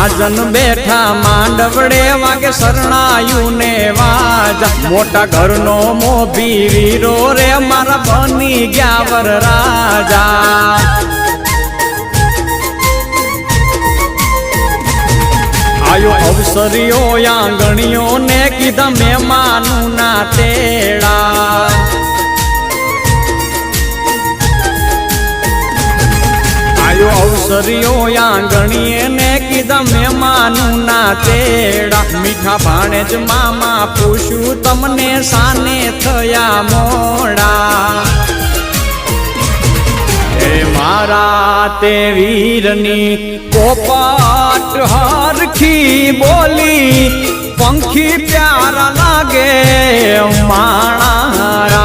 महाजन बैठा मांडवड़े वागे शरणायु ने वाजा मोटा घर नो मोभी वीरो रे मारा बनी गया वर राजा आयो अवसरियो आंगणियों ने कीधा मेहमानू ना तेड़ा आयो अवसरियो आंगणिये ने कीधा मेहमानू ना तेड़ा मीठा भाणेज मामा पूछू तमने साने थया मोड़ा मारा ते वीरनी पोपट हरखी बोली पंखी प्यारा लागे माणारा